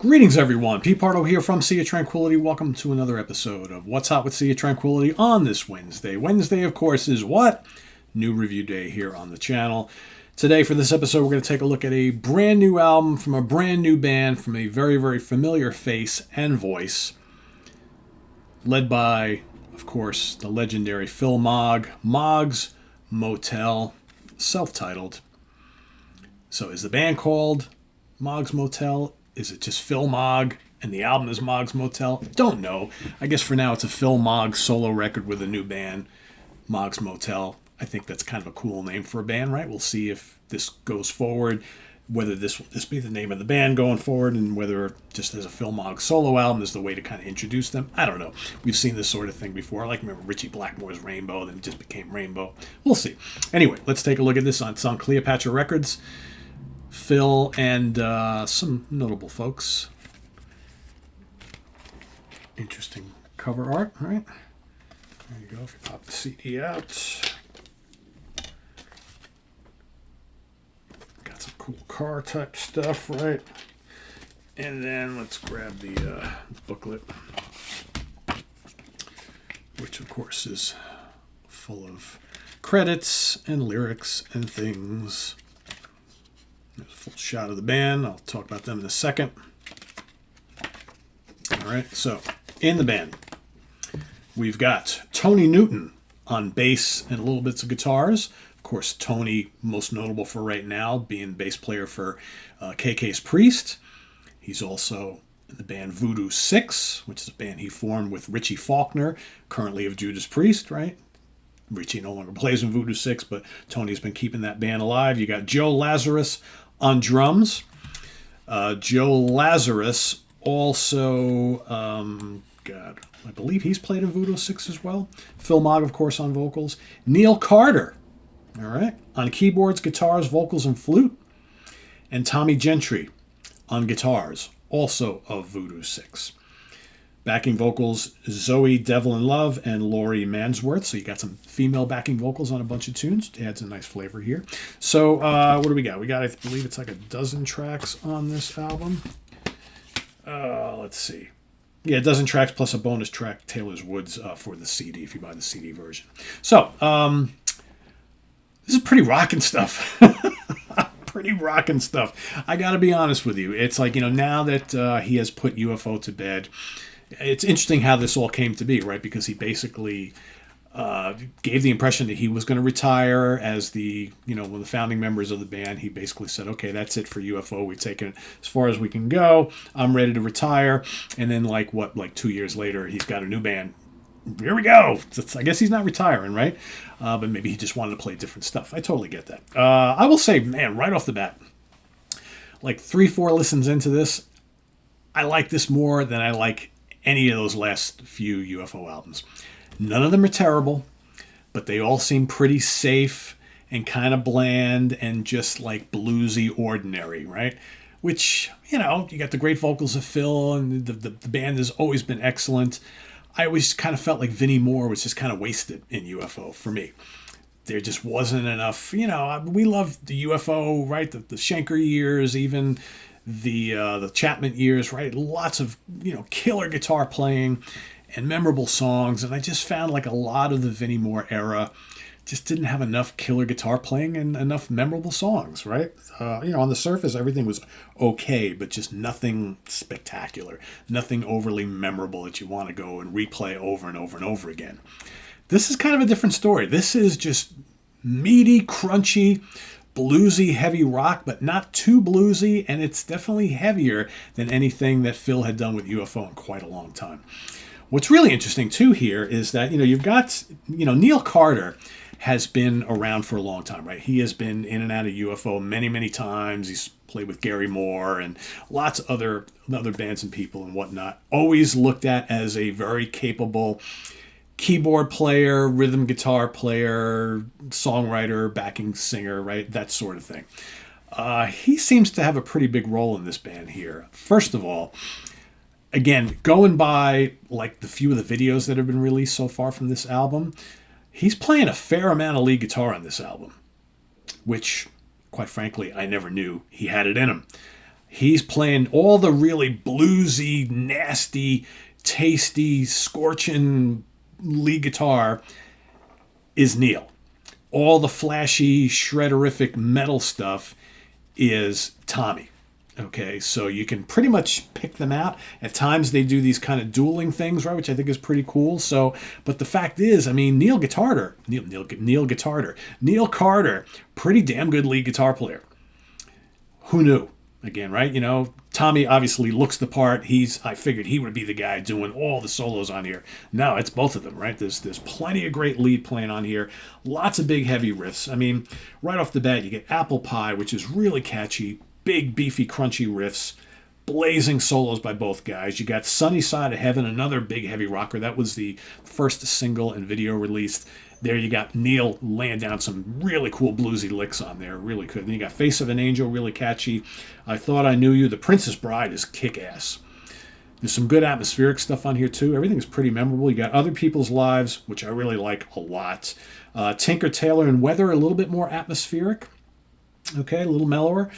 Greetings, everyone. Pete Pardo here from Sea of Tranquility. Welcome to another episode of What's Hot with Sea of Tranquility on this Wednesday. Wednesday, of course, is what? New review day here on the channel. Today, for this episode, we're going to take a look at a brand new album from a brand new band from a very, very familiar face and voice, led by, of course, the legendary Phil Mogg, Moggs Motel, self-titled. So is the band called Moggs Motel? Is it just Phil Mogg and the album is Moggs Motel? Don't know. I guess for now it's a Phil Mogg solo record with a new band, Moggs Motel. I think that's kind of a cool name for a band, right? We'll see if this goes forward, whether this will be the name of the band going forward, and whether just as a Phil Mogg solo album is the way to kind of introduce them. I don't know. We've seen this sort of thing before. I remember Richie Blackmore's Rainbow, then it just became Rainbow. We'll see. Anyway, let's take a look at this. It's on Cleopatra Records. Phil and some notable folks. Interesting cover art, right? There you go. If you pop the CD out. Got some cool car type stuff, right? And then let's grab the booklet, which of course is full of credits and lyrics and things. There's a full shot of the band. I'll talk about them in a second. All right, so in the band, we've got Tony Newton on bass and little bits of guitars. Of course, Tony, most notable for right now, being bass player for KK's Priest. He's also in the band Voodoo 6, which is a band he formed with Richie Faulkner, currently of Judas Priest, right? Richie no longer plays in Voodoo 6, but Tony's been keeping that band alive. You got Joe Lazarus on drums. Joe Lazarus also, I believe he's played in Voodoo 6 as well. Phil Mogg, of course, on vocals. Neil Carter, all right, on keyboards, guitars, vocals, and flute. And Tommy Gentry on guitars, also of Voodoo 6. Backing vocals, Zoe Devlin Love and Laurie Mansworth. So you got some female backing vocals on a bunch of tunes. It adds a nice flavor here. So what do we got? We got, I believe it's like a dozen tracks on this album. Let's see. Yeah, a dozen tracks plus a bonus track, Taylor's Woods, for the CD, if you buy the CD version. So this is pretty rocking stuff. Pretty rocking stuff. I got to be honest with you. It's like, now that he has put UFO to bed, it's interesting how this all came to be, right? Because he basically gave the impression that he was going to retire as one of the founding members of the band. He basically said, okay, that's it for UFO. We've taken it as far as we can go. I'm ready to retire. And then like 2 years later, he's got a new band. Here we go. I guess he's not retiring, right? But maybe he just wanted to play different stuff. I totally get that. I will say, man, right off the bat, like 3-4 listens into this, I like this more than I like any of those last few UFO albums. None of them are terrible, but they all seem pretty safe and kind of bland and just like bluesy ordinary, right? Which, you got the great vocals of Phil, and the band has always been excellent. I always kind of felt like Vinnie Moore was just kind of wasted in UFO for me. There just wasn't enough, we loved the UFO, right? The Schenker years, even the Chapman years, right? Lots of, killer guitar playing and memorable songs. And I just found like a lot of the Vinnie Moore era just didn't have enough killer guitar playing and enough memorable songs, right? On the surface, everything was okay, but just nothing spectacular, nothing overly memorable that you want to go and replay over and over and over again. This is kind of a different story. This is just meaty, crunchy, bluesy, heavy rock, but not too bluesy, and it's definitely heavier than anything that Phil had done with UFO in quite a long time. What's really interesting, too, here is that, you've got, Neil Carter has been around for a long time, right? He has been in and out of UFO many, many times. He's played with Gary Moore and lots of other bands and people and whatnot. Always looked at as a very capable keyboard player, rhythm guitar player, songwriter, backing singer, right? That sort of thing. He seems to have a pretty big role in this band here. First of all, again, going by like the few of the videos that have been released so far from this album, he's playing a fair amount of lead guitar on this album, which, quite frankly, I never knew he had it in him. He's playing all the really bluesy, nasty, tasty, scorching lead guitar is Neil. All the flashy, shredderific metal stuff is Tommy. Okay, so you can pretty much pick them out. At times they do these kind of dueling things, right, which I think is pretty cool. So, but the fact is, I mean, Neil Carter, pretty damn good lead guitar player. Who knew? Again, right? You know, Tommy obviously looks the part. I figured he would be the guy doing all the solos on here. No, it's both of them, right? There's plenty of great lead playing on here. Lots of big, heavy riffs. I mean, right off the bat, you get Apple Pie, which is really catchy. Big, beefy, crunchy riffs. Blazing solos by both guys. You got Sunny Side of Heaven, another big, heavy rocker. That was the first single and video released. There you got Neil laying down some really cool bluesy licks on there. Really good. Then you got Face of an Angel, really catchy. I Thought I Knew You. The Princess Bride is kick-ass. There's some good atmospheric stuff on here, too. Everything is pretty memorable. You got Other People's Lives, which I really like a lot. Tinker, Tailor, and Weather, a little bit more atmospheric. Okay, a little mellower.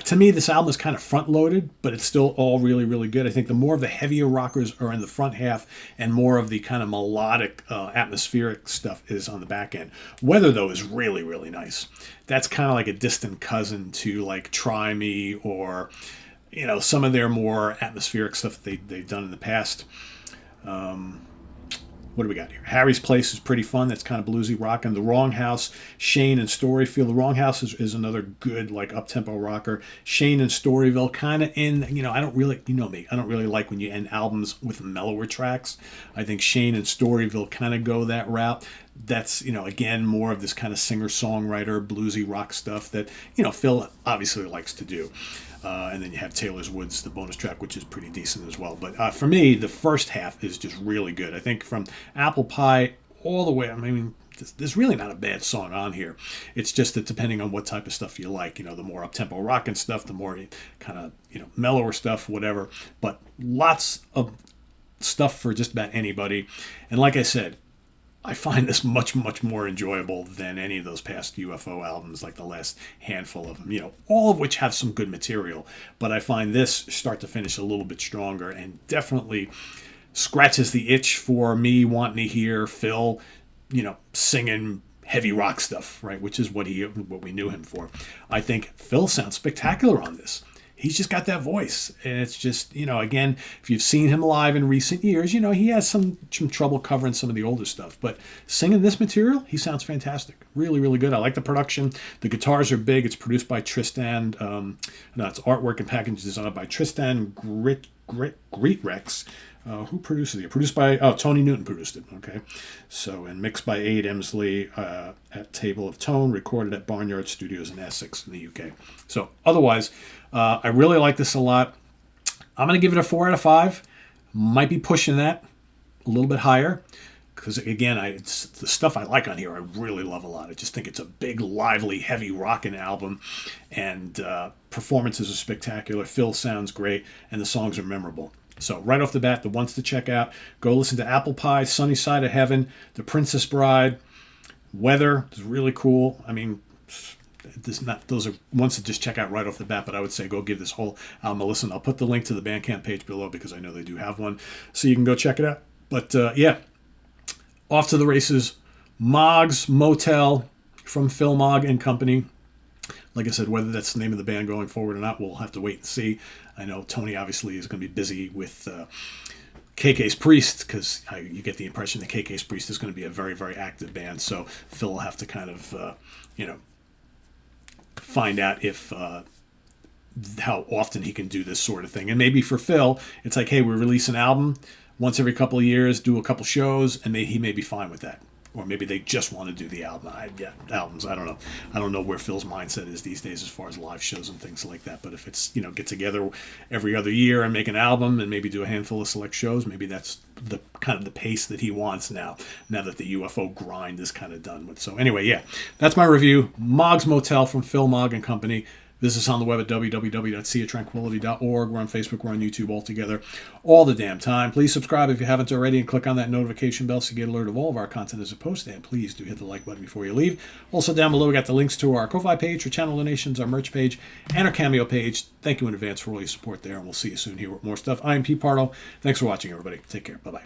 To me, this album is kind of front-loaded, but it's still all really, really good. I think the more of the heavier rockers are in the front half and more of the kind of melodic, atmospheric stuff is on the back end. Weather, though, is really, really nice. That's kind of like a distant cousin to, like, Try Me or, you know, some of their more atmospheric stuff that they've done in the past. What do we got here? Harry's Place is pretty fun. That's kind of bluesy rock. And The Wrong House, Shane and Storyfield. The Wrong House is another good, like, up-tempo rocker. Shane and Storyville kind of in, you know, I don't really, you know me, I don't really like when you end albums with mellower tracks. I think Shane and Storyville kind of go that route. That's, you know, again, more of this kind of singer-songwriter, bluesy rock stuff that, you know, Phil obviously likes to do. And then you have Taylor's Woods, the bonus track, which is pretty decent as well. But for me, the first half is just really good. I think from Apple Pie all the way, I mean, there's really not a bad song on here. It's just that depending on what type of stuff you like, you know, the more up-tempo rock and stuff, the more kind of, you know, mellower stuff, whatever. But lots of stuff for just about anybody. And like I said, I find this much, much more enjoyable than any of those past UFO albums, like the last handful of them, you know, all of which have some good material. But I find this start to finish a little bit stronger and definitely scratches the itch for me wanting to hear Phil, you know, singing heavy rock stuff, right, which is what we knew him for. I think Phil sounds spectacular on this. He's just got that voice. And it's just, you know, again, if you've seen him live in recent years, you know, he has some trouble covering some of the older stuff. But singing this material, he sounds fantastic. Really, really good. I like the production. The guitars are big. It's produced by Tristan. It's artwork and package designed by Tristan Greatrex. Who produces it? Produced by, Tony Newton produced it. Okay. So, and mixed by Aid Emsley at Table of Tone, recorded at Barnyard Studios in Essex in the UK. So, otherwise, I really like this a lot. I'm going to give it a 4 out of 5. Might be pushing that a little bit higher. Because, again, it's the stuff I like on here I really love a lot. I just think it's a big, lively, heavy rockin' album. And performances are spectacular. Phil sounds great. And the songs are memorable. So right off the bat, the ones to check out, go listen to Apple Pie, Sunny Side of Heaven, The Princess Bride, Weather is really cool. I mean, those are ones to just check out right off the bat, but I would say go give this whole album a listen. I'll put the link to the Bandcamp page below because I know they do have one, so you can go check it out. But yeah, off to the races. Moggs Motel from Phil Mogg and Company. Like I said, whether that's the name of the band going forward or not, we'll have to wait and see. I know Tony obviously is going to be busy with KK's Priest, because you get the impression that KK's Priest is going to be a very, very active band. So Phil will have to kind of, find out if how often he can do this sort of thing. And maybe for Phil, it's like, hey, we release an album once every couple of years, do a couple shows, and he may be fine with that. Or maybe they just want to do the album. Albums. I don't know. I don't know where Phil's mindset is these days as far as live shows and things like that. But if it's, get together every other year and make an album and maybe do a handful of select shows, maybe that's the kind of the pace that he wants now that the UFO grind is kind of done with. So anyway, yeah, that's my review. Moggs Motel from Phil Mogg and Company. Visit us on the web at www.seatranquility.org. We're on Facebook. We're on YouTube all together all the damn time. Please subscribe if you haven't already and click on that notification bell so you get alert of all of our content as it posted. And please do hit the like button before you leave. Also down below we got the links to our Ko-Fi page, our channel donations, our merch page, and our Cameo page. Thank you in advance for all your support there, and we'll see you soon here with more stuff. I'm Pete Pardo. Thanks for watching, everybody. Take care. Bye-bye.